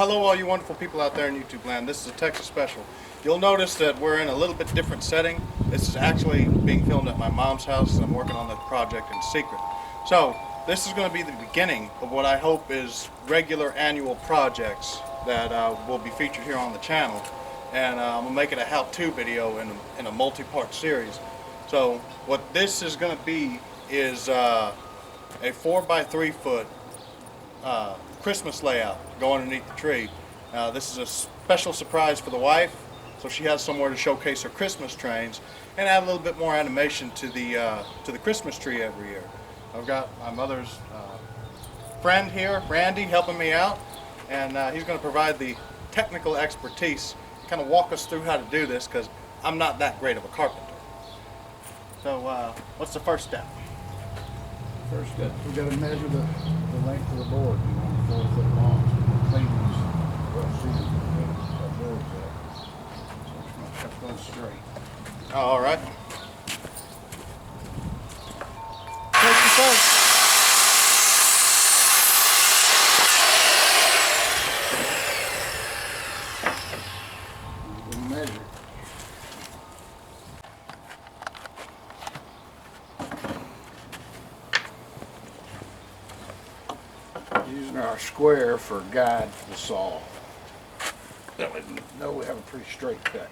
hello all you wonderful people out there in YouTube land. This is a Texas special. You'll notice that we're in a little bit different setting. This is actually being filmed at my mom's house, and I'm working on the project in secret. So this is going to be the beginning of what I hope is regular annual projects that will be featured here on the channel. And I'm going to make it a how-to video in a multi-part series. So what this is going to be is a 4x3 foot Christmas layout go underneath the tree. This is a special surprise for the wife, so she has somewhere to showcase her Christmas trains and add a little bit more animation to the Christmas tree every year. I've got my mother's friend here, Randy, helping me out, and he's going to provide the technical expertise, kind of walk us through how to do this, because I'm not that great of a carpenter. So what's the first step? First step, we got to measure the length of the board. You want 4 foot long. So clean these rough seams that boards up. So it's not going straight. All right. Take your time. We'll measure. Using our square for a guide for the saw. That way we know we have a pretty straight cut.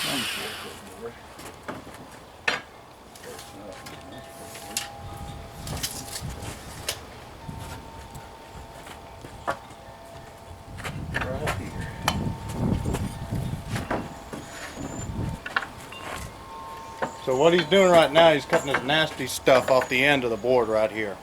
One 4-foot board. Right here. So what he's doing right now, he's cutting this nasty stuff off the end of the board right here.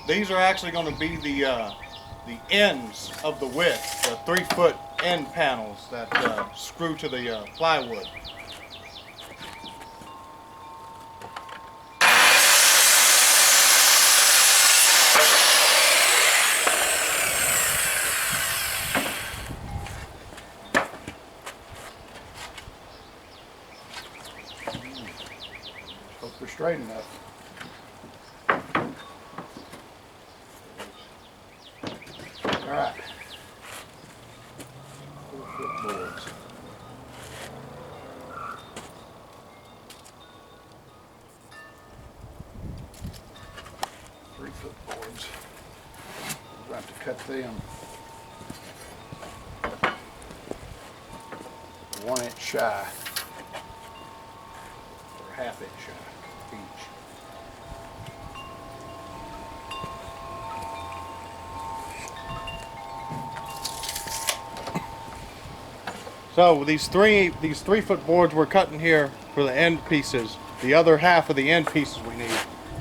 These are actually going to be the ends of the width, the 3-foot end panels that screw to the plywood. Hope we're straight enough. All right. 4-foot boards. Three-foot boards. We'll have to cut them 1 inch shy, or 1/2 inch shy each. So these 3-foot boards we're cutting here for the end pieces. The other half of the end pieces we need.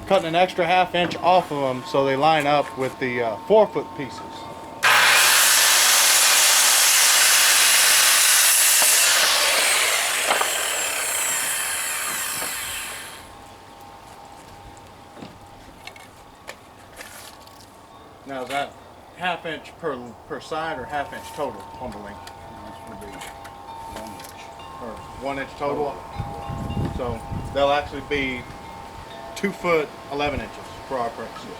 Cutting an extra 1/2 inch off of them so they line up with the 4-foot pieces. Now is that 1/2 inch per side or 1/2 inch total on the length? That's going to be 1 inch. Or 1 inch total? So they'll actually be 2 foot 11 inches for our purposes.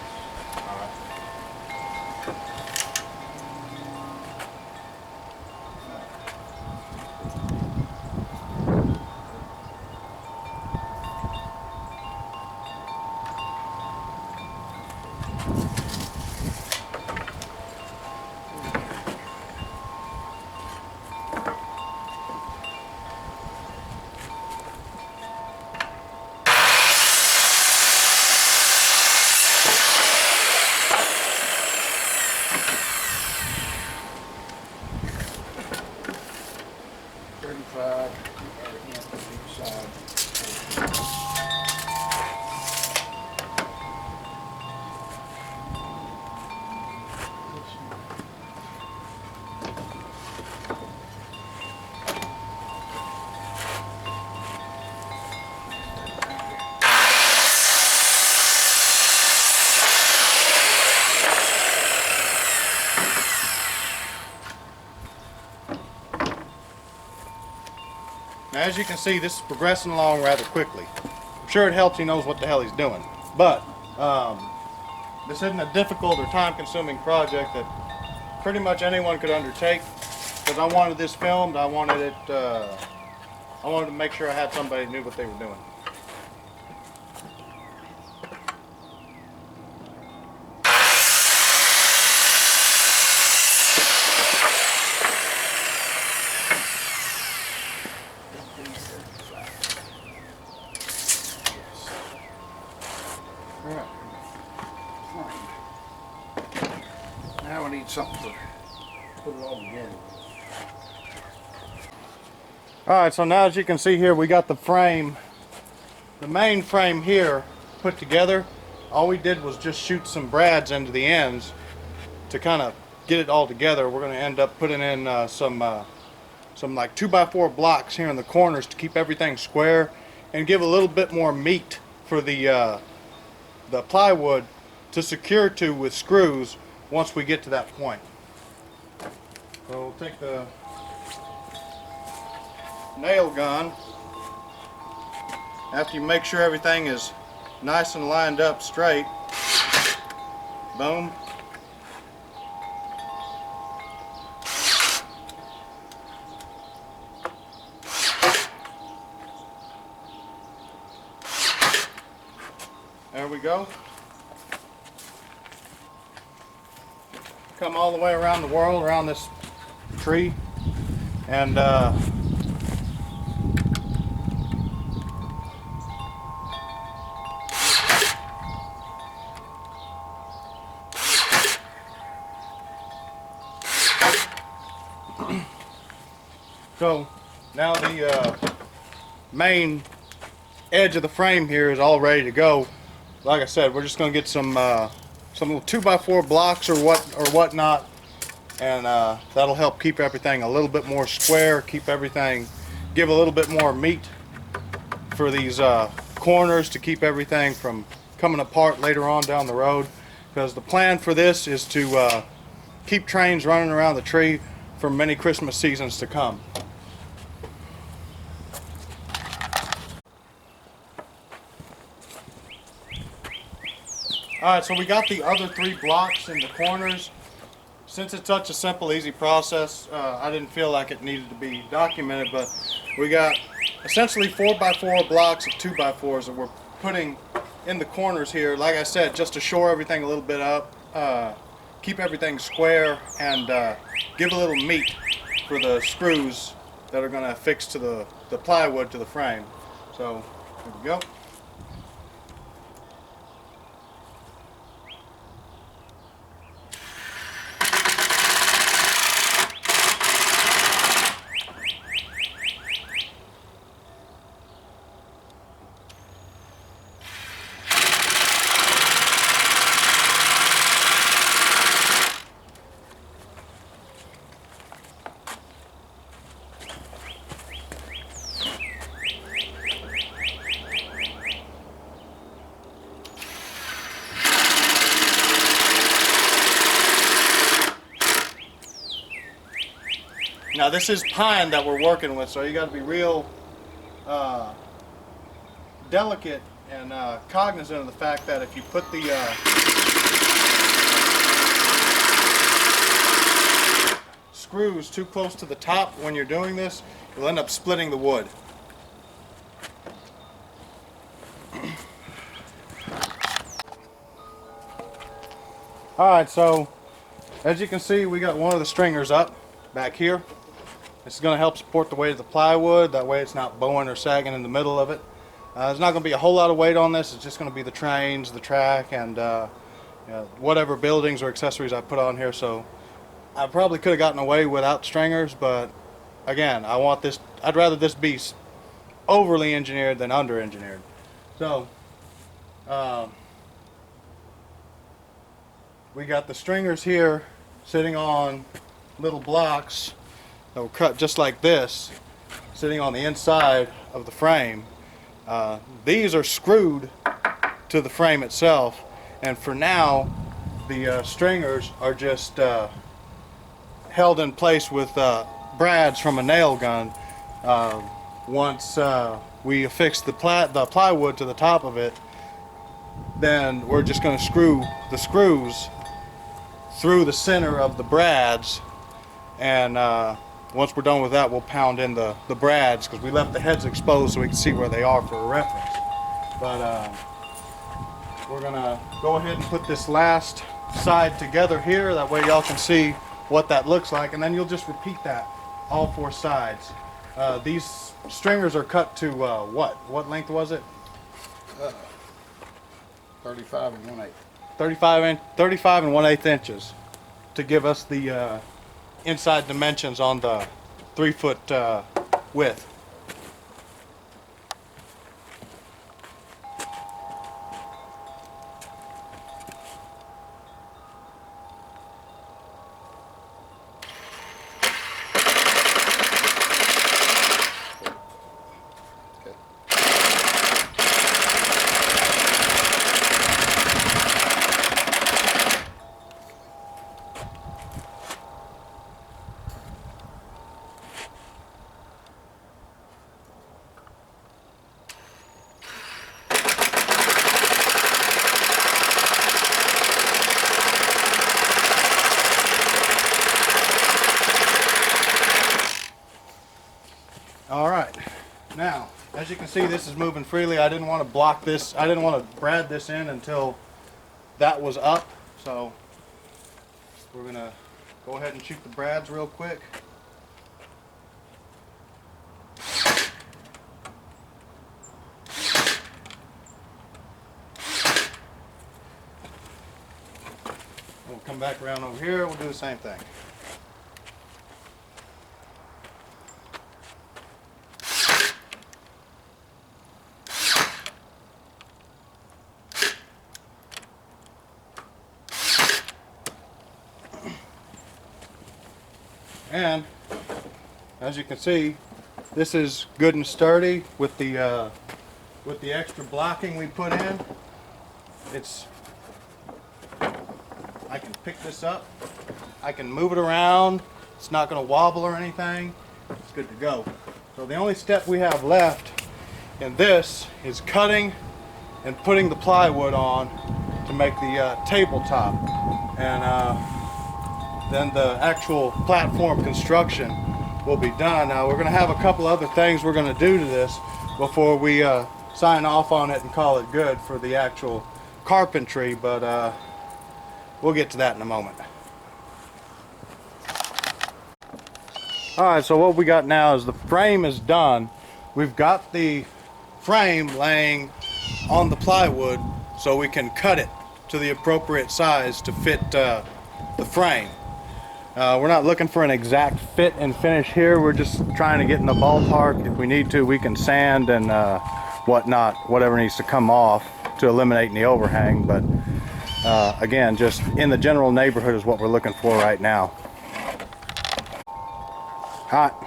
All right. side, add an inch to each side. Now, as you can see, this is progressing along rather quickly. I'm sure it helps he knows what the hell he's doing. But this isn't a difficult or time-consuming project that pretty much anyone could undertake. Because I wanted this filmed, I wanted to make sure I had somebody who knew what they were doing. Now we need something to put it all together. Alright, so now as you can see here, we got the frame, the main frame here put together. All we did was just shoot some brads into the ends to kind of get it all together. We're going to end up putting in some like 2x4 blocks here in the corners to keep everything square and give a little bit more meat for the plywood to secure to with screws once we get to that point. So we'll take the nail gun. After you make sure everything is nice and lined up straight, boom. There we go. Come all the way around the world, around this tree, and so now the main edge of the frame here is all ready to go. Like I said, we're just going to get some little 2x4 blocks or whatnot, and that'll help keep everything a little bit more square, keep everything, give a little bit more meat for these corners to keep everything from coming apart later on down the road. Because the plan for this is to keep trains running around the tree for many Christmas seasons to come. Alright, so we got the other 3 blocks in the corners. Since it's such a simple, easy process, I didn't feel like it needed to be documented, but we got essentially 4x4 blocks of 2x4s that we're putting in the corners here, like I said, just to shore everything a little bit up, keep everything square, and give a little meat for the screws that are going to affix to the plywood to the frame. So, here we go. Now this is pine that we're working with, so you got to be real delicate and cognizant of the fact that if you put the screws too close to the top when you're doing this, you'll end up splitting the wood. Alright, so as you can see, we got one of the stringers up back here. This is going to help support the weight of the plywood, that way it's not bowing or sagging in the middle of it. There's not going to be a whole lot of weight on this, it's just going to be the trains, the track, and whatever buildings or accessories I put on here. So I probably could have gotten away without stringers, but again, I'd rather this be overly engineered than under engineered. So we got the stringers here sitting on little blocks that were cut just like this, sitting on the inside of the frame. These are screwed to the frame itself, and for now the stringers are just held in place with brads from a nail gun. Once we affix the plywood to the top of it, then we're just going to screw the screws through the center of the brads, and once we're done with that, we'll pound in the brads, because we left the heads exposed so we can see where they are for a reference. But we're gonna go ahead and put this last side together here, that way y'all can see what that looks like, and then you'll just repeat that all 4 sides. These stringers are cut to what length was it? 35 and 1/8. 35 and 1/8 inches to give us the inside dimensions on the 3-foot width. All right, now as you can see, this is moving freely. I didn't want to block this, I didn't want to brad this in until that was up, so we're gonna go ahead and shoot the brads real quick. We'll come back around over here, we'll do the same thing. And as you can see, this is good and sturdy with the extra blocking we put in. I can pick this up, I can move it around, it's not going to wobble or anything, it's good to go. So the only step we have left in this is cutting and putting the plywood on to make the tabletop, and then the actual platform construction will be done. Now we're going to have a couple other things we're going to do to this before we sign off on it and call it good for the actual carpentry, but we'll get to that in a moment. Alright, so what we got now is the frame is done. We've got the frame laying on the plywood so we can cut it to the appropriate size to fit the frame. We're not looking for an exact fit and finish here, we're just trying to get in the ballpark. If we need to, we can sand and whatnot, whatever needs to come off to eliminate any overhang, but again, just in the general neighborhood is what we're looking for right now. Hot.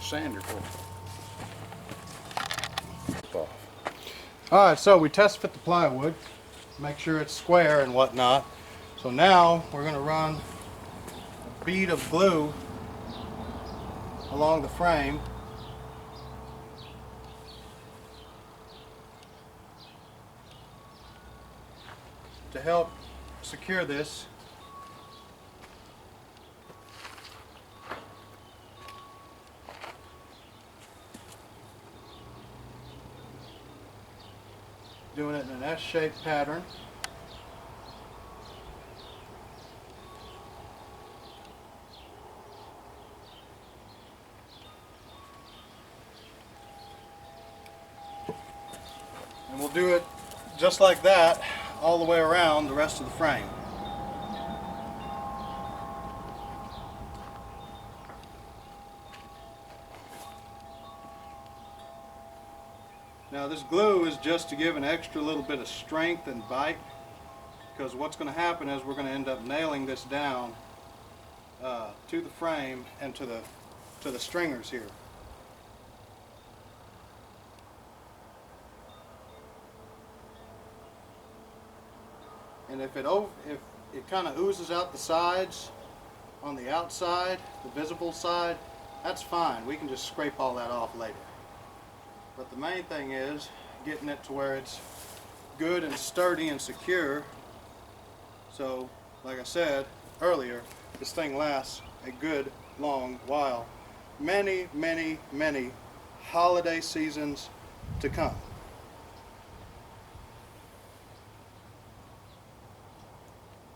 Sander for. this off. Alright, so we test fit the plywood, make sure it's square and whatnot. So now we're going to run a bead of glue along the frame to help secure this. Doing it in an S-shaped pattern. And we'll do it just like that all the way around the rest of the frame. Now this glue is just to give an extra little bit of strength and bite, because what's going to happen is we're going to end up nailing this down to the frame and to the stringers here. And if it kind of oozes out the sides on the outside, the visible side, that's fine. We can just scrape all that off later. But the main thing is getting it to where it's good and sturdy and secure. So, like I said earlier, this thing lasts a good long while. Many, many, many holiday seasons to come.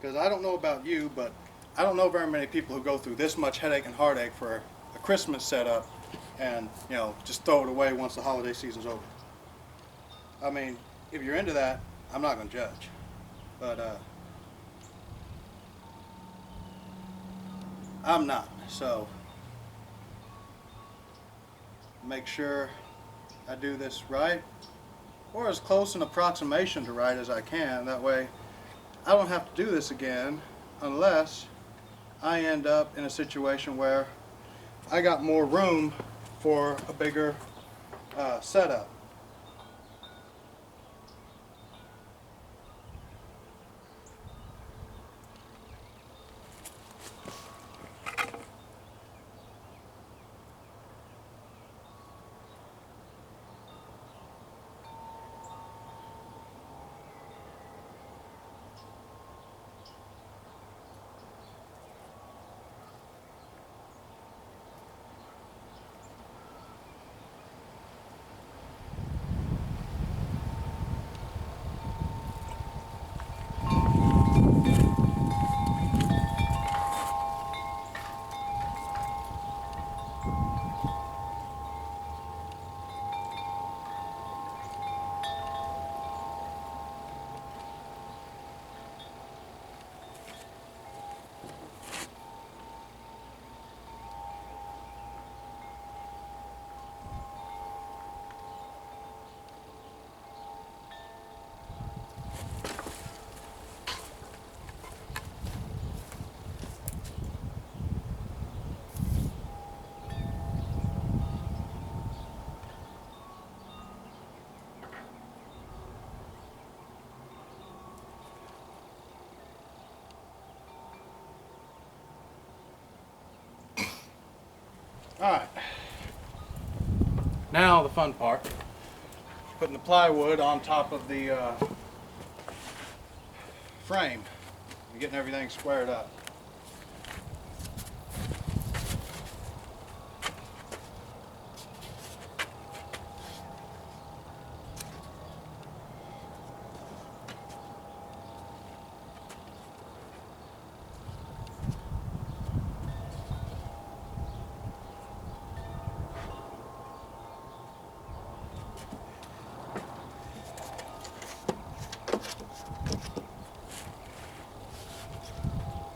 Because I don't know about you, but I don't know very many people who go through this much headache and heartache for a Christmas setup and, you know, just throw it away once the holiday season's over. I mean, if you're into that, I'm not going to judge. But I'm not. So make sure I do this right, or as close an approximation to right as I can. That way I don't have to do this again unless I end up in a situation where I got more room for a bigger setup. Alright, now the fun part, putting the plywood on top of the frame and getting everything squared up.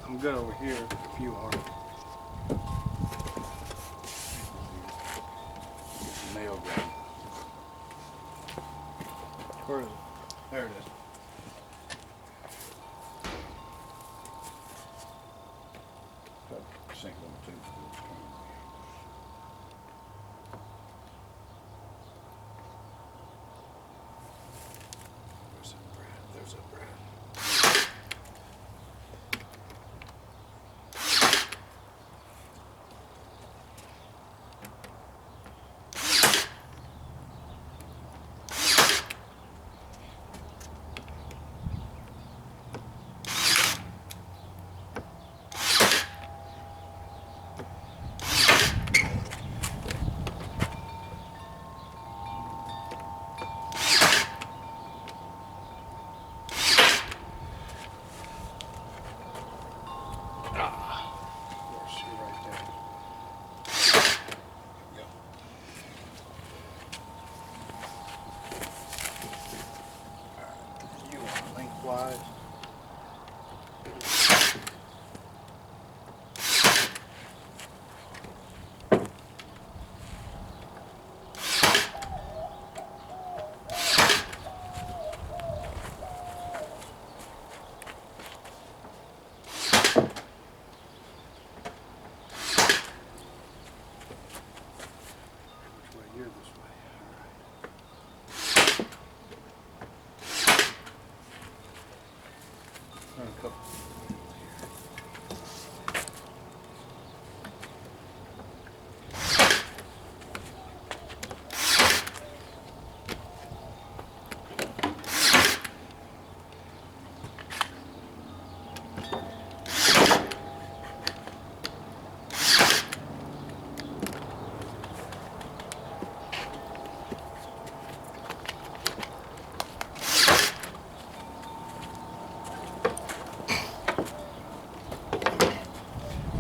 I'm good over here if you are. Nail gun. Where is it? There it is. Sink on the tube.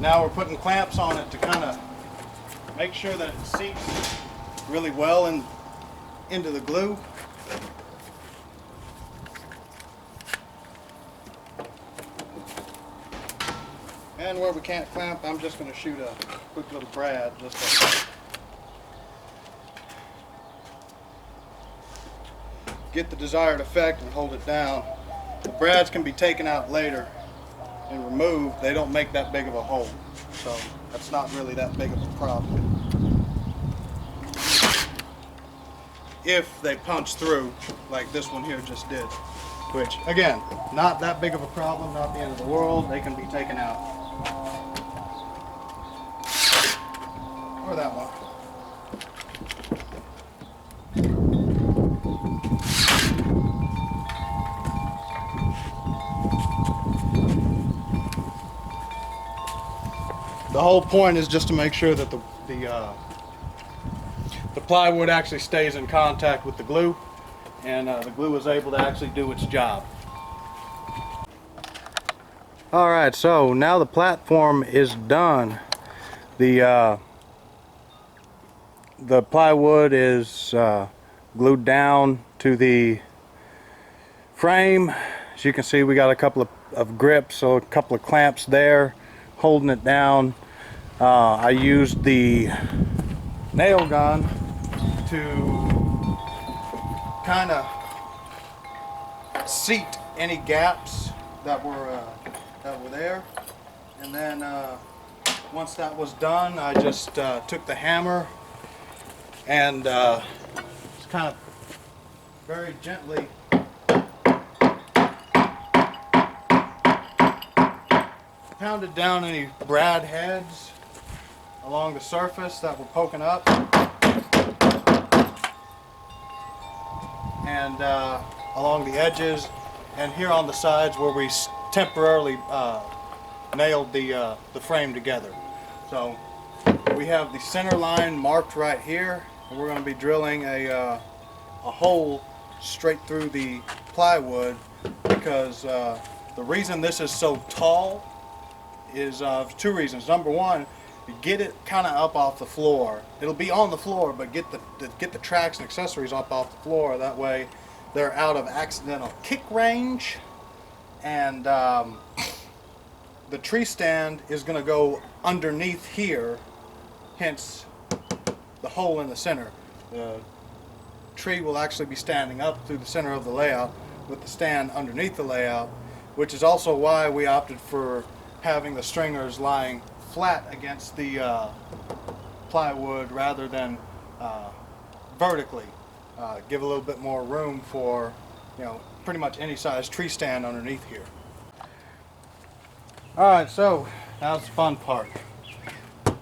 Now we're putting clamps on it to kind of make sure that it seats really well into the glue. And where we can't clamp, I'm just going to shoot a quick little brad just to get the desired effect and hold it down. The brads can be taken out later and removed. They don't make that big of a hole, so that's not really that big of a problem. If they punch through like this one here just did, which again, not that big of a problem, not the end of the world. They can be taken out. Or that one. The whole point is just to make sure that the plywood actually stays in contact with the glue, and the glue is able to actually do its job. All right, so now the platform is done. The plywood is glued down to the frame. As you can see, we got a couple of grips, so a couple of clamps there holding it down. I used the nail gun to kind of seat any gaps that were there, and then once that was done, I just took the hammer and just kind of very gently pounded down any brad heads along the surface that were poking up, and along the edges, and here on the sides where we temporarily nailed the frame together. So we have the center line marked right here, and we're going to be drilling a hole straight through the plywood, because the reason this is so tall is two reasons. Number one, get it kind of up off the floor. It'll be on the floor, but get the tracks and accessories up off the floor. That way they're out of accidental kick range. And the tree stand is going to go underneath here, hence the hole in the center. The tree will actually be standing up through the center of the layout with the stand underneath the layout, which is also why we opted for having the stringers lying flat against the plywood rather than vertically. Give a little bit more room for, pretty much any size tree stand underneath here. Alright, so now's the fun part.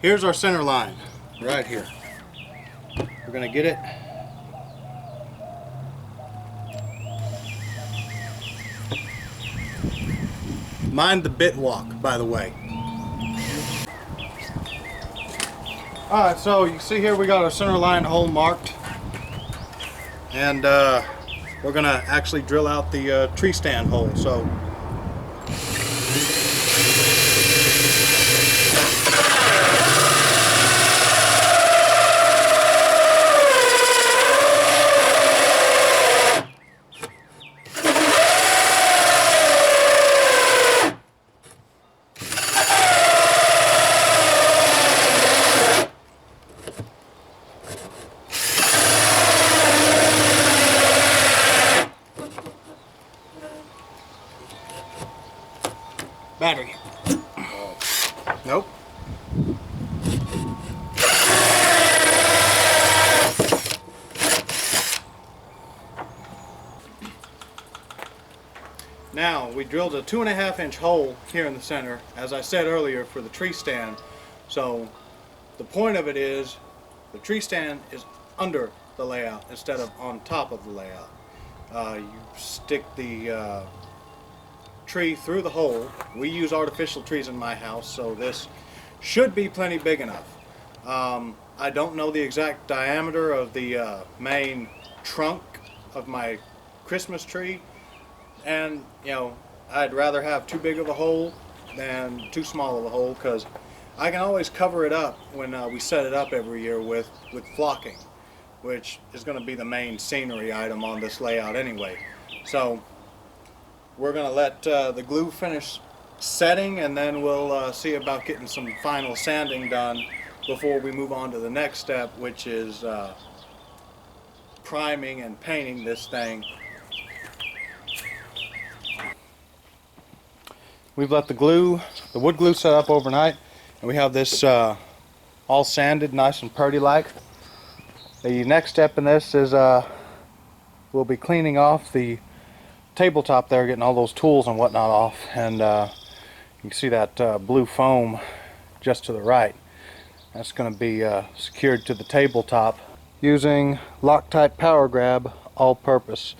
Here's our center line, right here. We're going to get it mind the bit walk, by the way. Alright, so you can see here we got our center line hole marked, and we're going to actually drill out the tree stand hole. So battery. Nope. Now, we drilled a 2.5-inch hole here in the center, as I said earlier, for the tree stand. So the point of it is the tree stand is under the layout instead of on top of the layout. You stick the tree through the hole. We use artificial trees in my house, so this should be plenty big enough. I don't know the exact diameter of the main trunk of my Christmas tree, and I'd rather have too big of a hole than too small of a hole, because I can always cover it up when we set it up every year with flocking, which is going to be the main scenery item on this layout anyway. So we're going to let the glue finish setting, and then we'll see about getting some final sanding done before we move on to the next step, which is priming and painting this thing. We've let the wood glue set up overnight, and we have this all sanded nice and purdy like. The next step in this is we'll be cleaning off the tabletop there, getting all those tools and whatnot off, and you can see that blue foam just to the right. That's going to be secured to the tabletop using Loctite Power Grab all-purpose.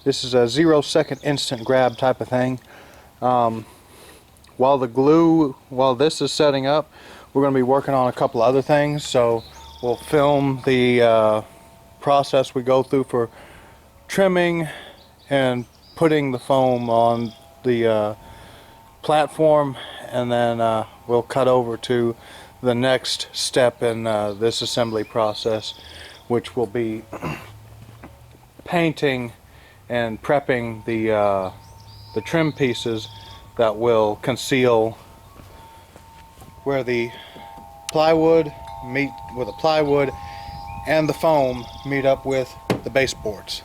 This is a 0-second instant grab type of thing. While this is setting up, we're going to be working on a couple other things, so we'll film the process we go through for trimming and putting the foam on the platform, and then we'll cut over to the next step in this assembly process, which will be painting and prepping the trim pieces that will conceal where the plywood meet with the plywood and the foam meet up with the baseboards.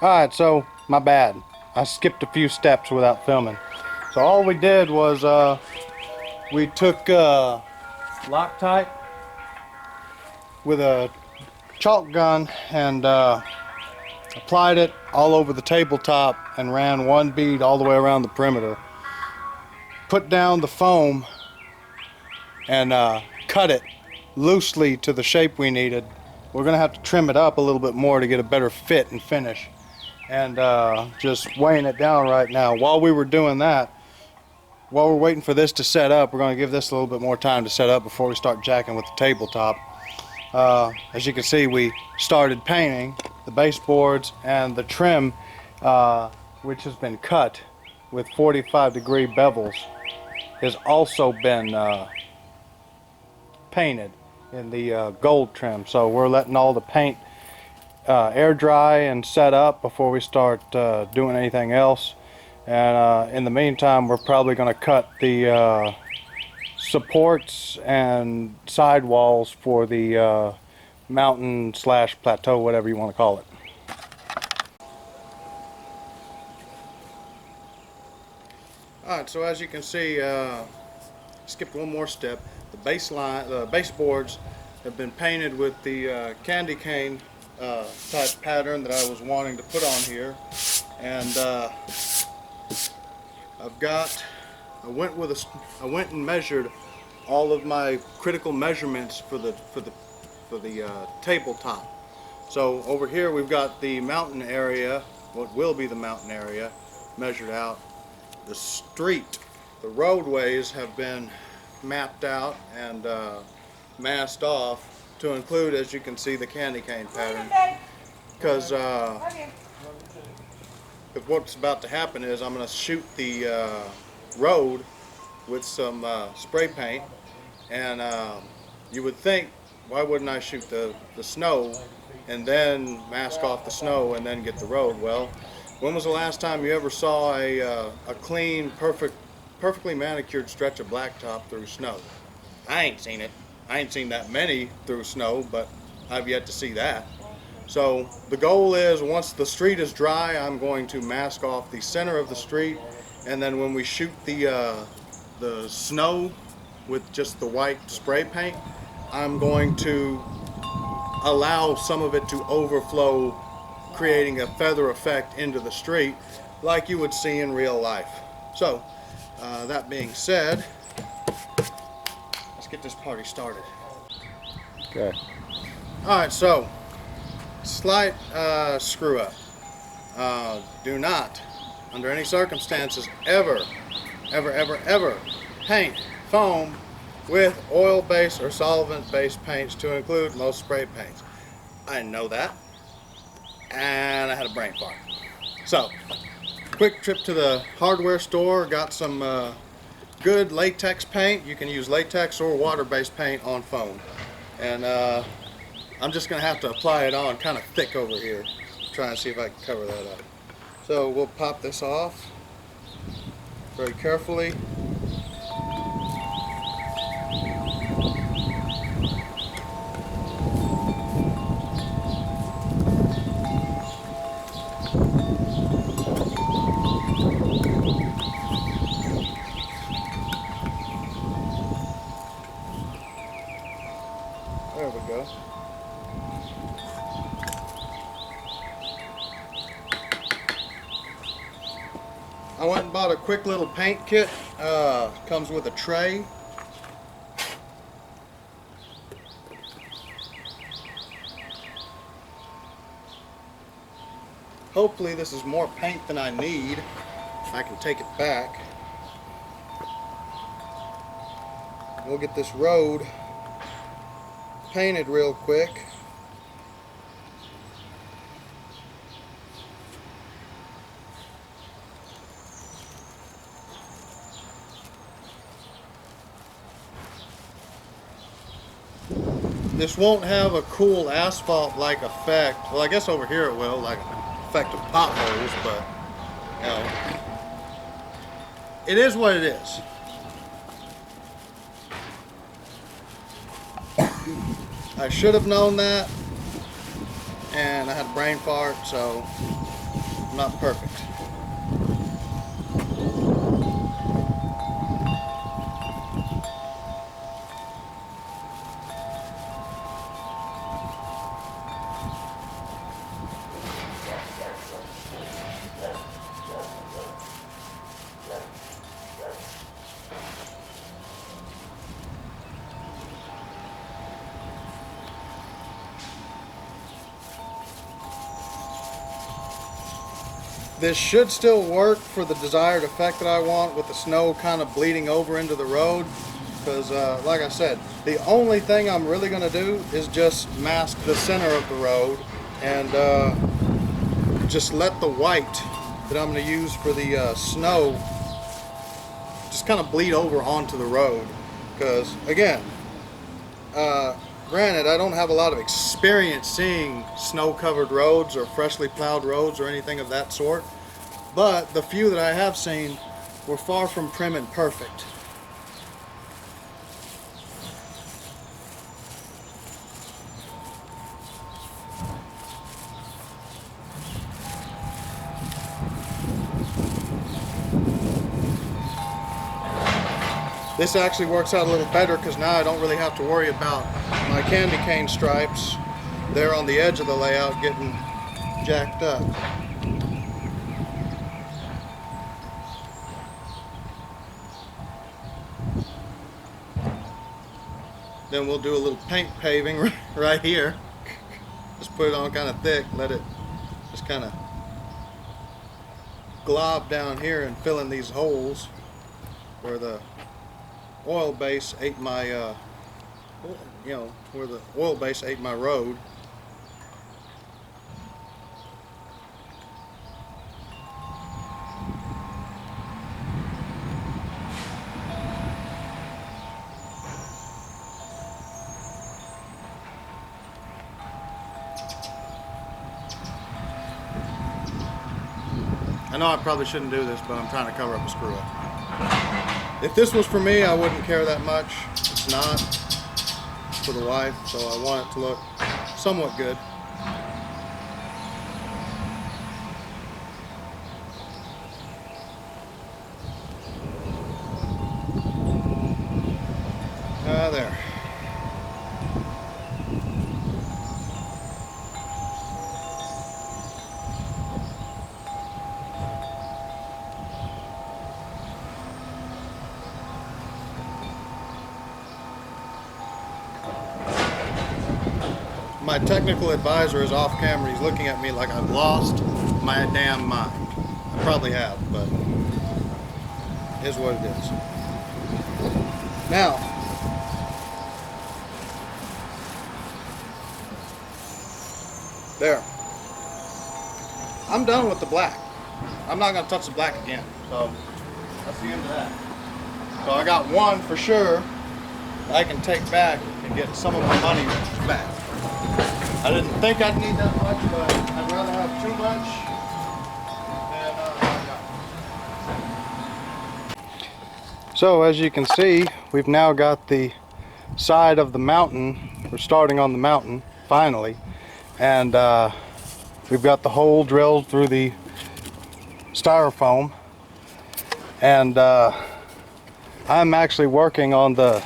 Alright, so my bad. I skipped a few steps without filming. So all we did was we took Loctite with a chalk gun and applied it all over the tabletop and ran one bead all the way around the perimeter. Put down the foam and cut it loosely to the shape we needed. We're going to have to trim it up a little bit more to get a better fit and finish. And just weighing it down right now. While we were doing that, while we're waiting for this to set up, we're going to give this a little bit more time to set up before we start jacking with the tabletop. As you can see, we started painting the baseboards, and the trim, which has been cut with 45-degree bevels, has also been painted in the gold trim. So we're letting all the paint air dry and set up before we start doing anything else. And in the meantime, we're probably going to cut the supports and side walls for the mountain slash plateau, whatever you want to call it. Alright, so as you can see, skipped one more step. The baseboards have been painted with the candy cane type pattern that I was wanting to put on here, and I went and measured all of my critical measurements for the tabletop. So over here we've got the mountain area, what will be the mountain area, measured out. The street, the roadways have been mapped out and masked off to include, as you can see, the candy cane pattern. Because if what's about to happen is I'm going to shoot the road with some spray paint, and you would think, why wouldn't I shoot the snow and then mask off the snow and then get the road? Well, when was the last time you ever saw a clean, perfectly manicured stretch of blacktop through snow? I ain't seen it. I ain't seen that many through snow, but I've yet to see that. So the goal is, once the street is dry, I'm going to mask off the center of the street, and then when we shoot the snow with just the white spray paint, I'm going to allow some of it to overflow, creating a feather effect into the street like you would see in real life. So that being said, let's get this party started. Okay. Alright, so slight screw up. Do not, under any circumstances, ever paint foam with oil-based or solvent-based paints, to include most spray paints. I know that, and I had a brain fart. So, quick trip to the hardware store, got some good latex paint. You can use latex or water-based paint on foam. And I'm just going to have to apply it on kind of thick over here. Try and see if I can cover that up. So we'll pop this off very carefully. There we go. I went and bought a quick little paint kit. Comes with a tray. Hopefully this is more paint than I need. I can take it back. We'll get this road painted real quick. This won't have a cool asphalt-like effect. Well, I guess over here it will, like effect of potholes, but you know, it is what it is. I should have known that, and I had a brain fart, so I'm not perfect. This should still work for the desired effect that I want, with the snow kind of bleeding over into the road, because like I said, the only thing I'm really going to do is just mask the center of the road and just let the white that I'm going to use for the snow just kind of bleed over onto the road, because again, granted, I don't have a lot of experience seeing snow-covered roads or freshly plowed roads or anything of that sort, but the few that I have seen were far from prim and perfect. This actually works out a little better, because now I don't really have to worry about my candy cane stripes there on the edge of the layout getting jacked up. Then we'll do a little paint paving right here. Just put it on kind of thick, let it just kind of glob down here and fill in these holes where the oil base ate my, where the oil base ate my road. I know I probably shouldn't do this, but I'm trying to cover up a screw up. If this was for me, I wouldn't care that much. It's not. It's for the wife, so I want it to look somewhat good. out of there. My technical advisor is off camera. He's looking at me like I've lost my damn mind. I probably have, but it is what it is. Now, there. I'm done with the black. I'm not going to touch the black again. So, that's the end of that. So I got one for sure I can take back and get some of my money back. I didn't think I'd need that much, but I'd rather have too much than not. So as you can see, we've now got the side of the mountain. We're starting on the mountain, finally. And we've got the hole drilled through the styrofoam. And I'm actually working on the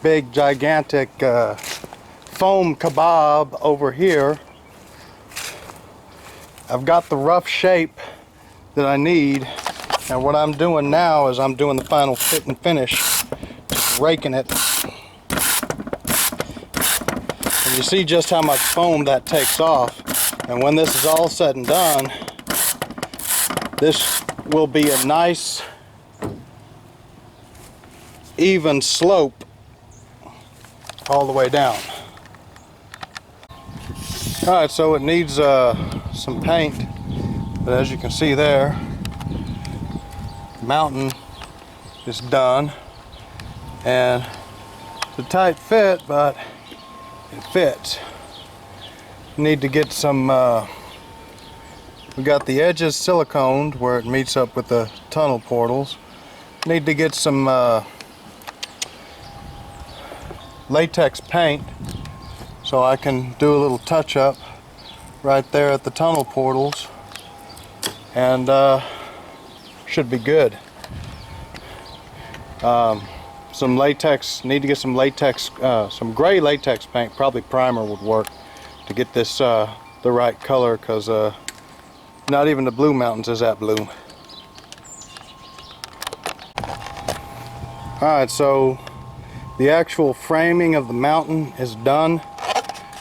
big, gigantic foam kebab over here. I've got the rough shape that I need, and what I'm doing now is I'm doing the final fit and finish, just raking it. And you see just how much foam that takes off, and when this is all said and done, this will be a nice even slope all the way down. Alright, so it needs some paint, but as you can see there, the mountain is done, and it's a tight fit, but it fits. Need to get some, we got the edges siliconed where it meets up with the tunnel portals. Need to get some latex paint so I can do a little touch up right there at the tunnel portals, and should be good. Some latex, need to get some latex, some gray latex paint, probably primer would work to get this the right color, because not even the Blue Mountains is that blue. Alright, so the actual framing of the mountain is done.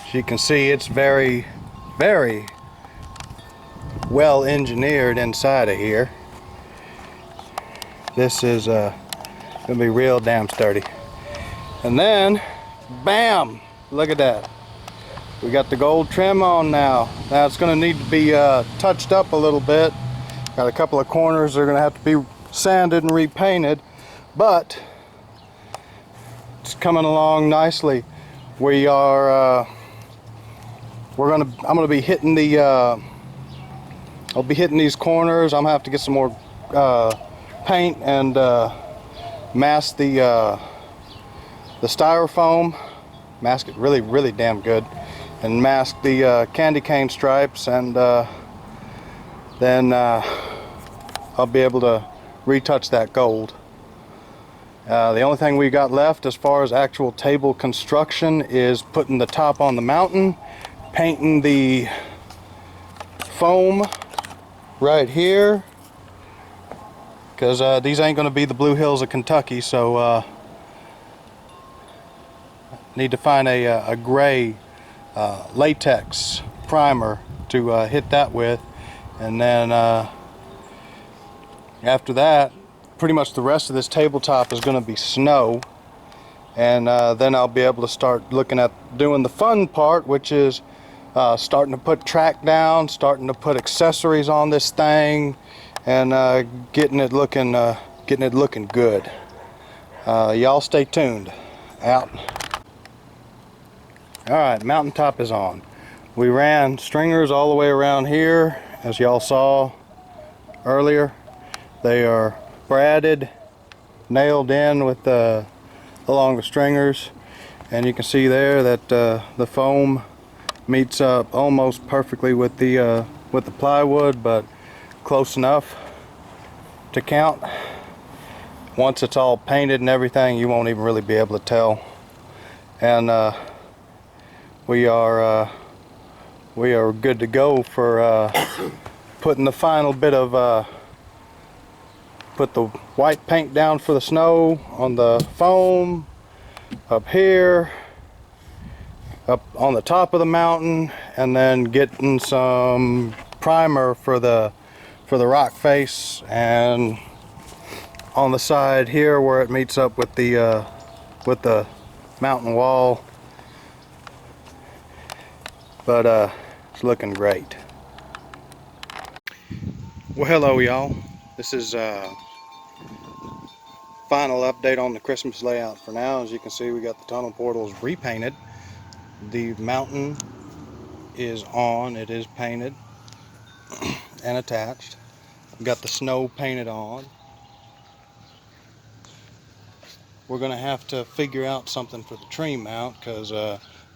As you can see, it's very, very well engineered inside of here. This is gonna be real damn sturdy. And then, bam! Look at that. We got the gold trim on now. Now it's gonna need to be touched up a little bit. Got a couple of corners that are gonna have to be sanded and repainted, but it's coming along nicely. We are I'm gonna be hitting the I'll be hitting these corners. I'm gonna have to get some more paint and mask the styrofoam, mask it really damn good, and mask the candy cane stripes, and then I'll be able to retouch that gold. The only thing we got left as far as actual table construction is putting the top on the mountain, painting the foam right here, because these ain't going to be the Blue Hills of Kentucky, so need to find a gray latex primer to hit that with, and then after that, pretty much the rest of this tabletop is going to be snow, and then I'll be able to start looking at doing the fun part, which is starting to put track down, starting to put accessories on this thing, and getting it looking good. Y'all stay tuned. Out. Alright, mountaintop is on. We ran stringers all the way around here, as y'all saw earlier. They are bradded, nailed in with along the stringers, and you can see there that the foam meets up almost perfectly with the plywood, but close enough to count. Once it's all painted and everything, you won't even really be able to tell and we are good to go for putting the final bit of put the white paint down for the snow on the foam up here, up on the top of the mountain, and then getting some primer for the rock face, and on the side here where it meets up with the mountain wall. But it's looking great. Well, hello y'all. This is final update on the Christmas layout for now. As you can see, we got the tunnel portals repainted. The mountain is on, it is painted and attached. We got the snow painted on. We're gonna have to figure out something for the tree mount, because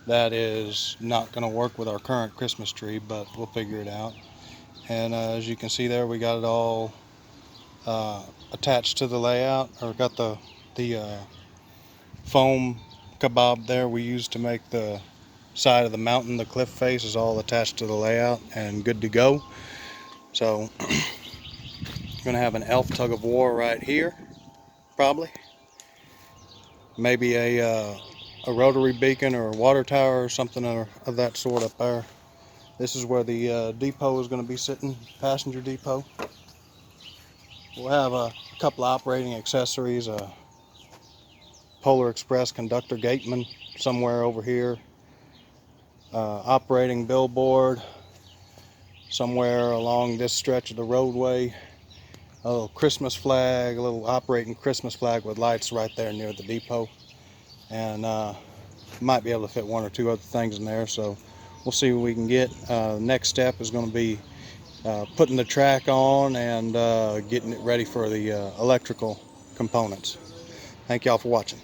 that is not gonna work with our current Christmas tree, but we'll figure it out. And as you can see there, we got it all attached to the layout, or got the foam kebab there we used to make the side of the mountain, the cliff face, is all attached to the layout and good to go. So gonna have an elf tug of war right here, probably. Maybe a rotary beacon or a water tower or something of that sort up there. This is where the depot is going to be sitting, passenger depot. We'll have a couple of operating accessories, a Polar Express conductor gateman somewhere over here, operating billboard somewhere along this stretch of the roadway, a little Christmas flag, a little operating Christmas flag with lights right there near the depot, and might be able to fit one or two other things in there, so we'll see what we can get. Next step is going to be putting the track on and getting it ready for the electrical components. Thank y'all for watching.